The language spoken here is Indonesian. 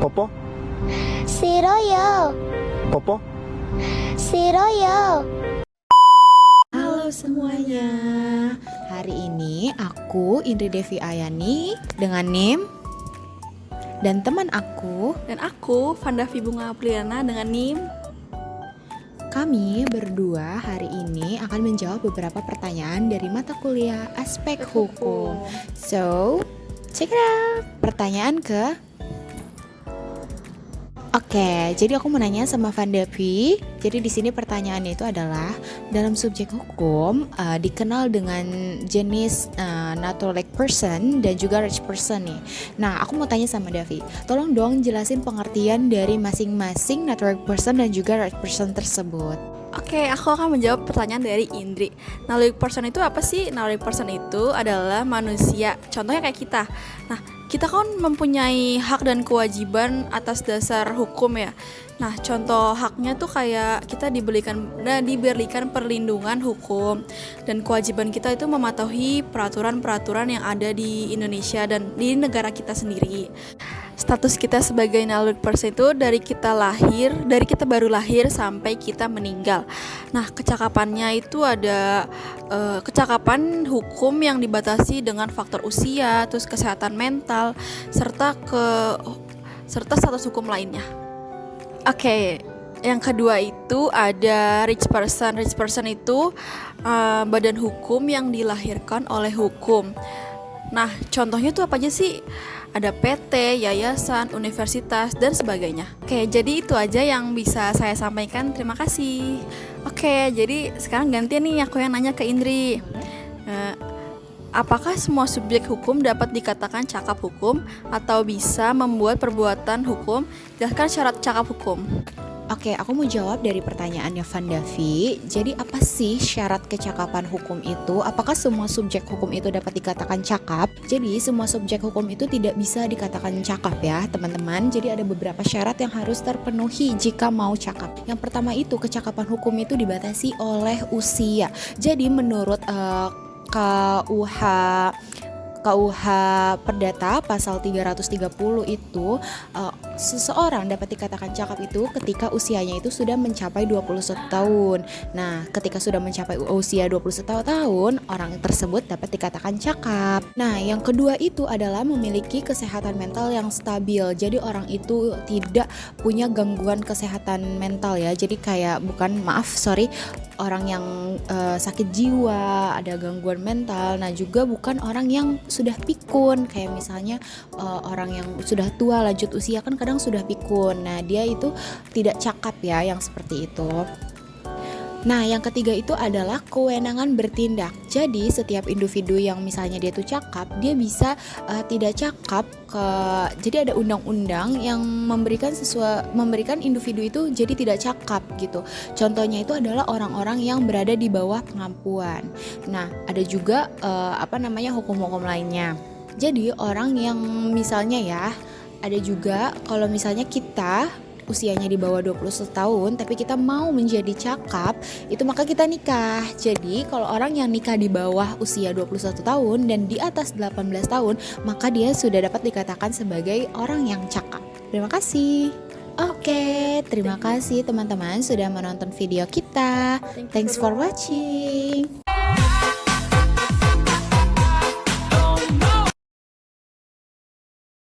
뽀뽀? 싫어요. 뽀뽀? 싫어요. Halo semuanya. Hari ini aku Indri Devi Ayani dengan NIM dan teman aku. Dan aku, Vandavi Bunga Apriana dengan NIM. Kami berdua hari ini akan menjawab beberapa pertanyaan dari mata kuliah aspek hukum. So, check it out. Pertanyaan Oke, jadi aku mau nanya sama Vandavi. Jadi di sini pertanyaannya itu adalah dalam subjek hukum dikenal dengan jenis naturalistic person dan juga rich person nih. Nah, aku mau tanya sama Davi. Tolong dong jelasin pengertian dari masing-masing naturalistic person dan juga rich person tersebut. Oke, aku akan menjawab pertanyaan dari Indri. Knowledge person itu apa sih? Knowledge person itu adalah manusia, contohnya kayak kita. Nah, kita kan mempunyai hak dan kewajiban atas dasar hukum ya. Nah, contoh haknya tuh kayak kita diberikan perlindungan hukum, dan kewajiban kita itu mematuhi peraturan-peraturan yang ada di Indonesia dan di negara kita sendiri. Status kita sebagai knowledge person itu dari kita baru lahir sampai kita meninggal. Nah, kecakapannya itu ada kecakapan hukum yang dibatasi dengan faktor usia, terus kesehatan mental, serta status hukum lainnya. Oke, yang kedua itu ada rich person. Rich person itu badan hukum yang dilahirkan oleh hukum. Nah, contohnya tuh apa aja sih? Ada PT, yayasan, universitas, dan sebagainya. Oke, jadi itu aja yang bisa saya sampaikan. Terima kasih. Oke, jadi sekarang gantian nih aku yang nanya ke Indri. Apakah semua subjek hukum dapat dikatakan cakap hukum atau bisa membuat perbuatan hukum? Jelaskan syarat cakap hukum. Oke, aku mau jawab dari pertanyaannya Vandavi. Jadi apa sih syarat kecakapan hukum itu? Apakah semua subjek hukum itu dapat dikatakan cakap? Jadi semua subjek hukum itu tidak bisa dikatakan cakap ya teman-teman. Jadi ada beberapa syarat yang harus terpenuhi jika mau cakap. Yang pertama itu kecakapan hukum itu dibatasi oleh usia. Jadi menurut KUH Perdata pasal 330 itu seseorang dapat dikatakan cakap itu ketika usianya itu sudah mencapai 21 tahun. Nah, ketika sudah mencapai usia 21 tahun, orang tersebut dapat dikatakan cakap. Nah, yang kedua itu adalah memiliki kesehatan mental yang stabil. Jadi orang itu tidak punya gangguan kesehatan mental ya. Jadi kayak orang yang sakit jiwa, ada gangguan mental. Nah, juga bukan orang yang sudah pikun, kayak misalnya orang yang sudah tua lanjut usia kan kadang sudah pikun. Nah, dia itu tidak cakap ya, yang seperti itu. Nah, yang ketiga itu adalah kewenangan bertindak. Jadi setiap individu yang misalnya dia tuh cakap, dia bisa tidak cakap jadi ada undang-undang yang memberikan individu itu jadi tidak cakap gitu. Contohnya itu adalah orang-orang yang berada di bawah pengampuan. Nah, ada juga hukum-hukum lainnya. Jadi orang yang misalnya ya, ada juga kalau misalnya kita usianya di bawah 21 tahun tapi kita mau menjadi cakap, itu maka kita nikah. Jadi kalau orang yang nikah di bawah usia 21 tahun dan di atas 18 tahun, maka dia sudah dapat dikatakan sebagai orang yang cakap. Terima kasih. Oke, terima kasih teman-teman sudah menonton video kita. Thanks for watching.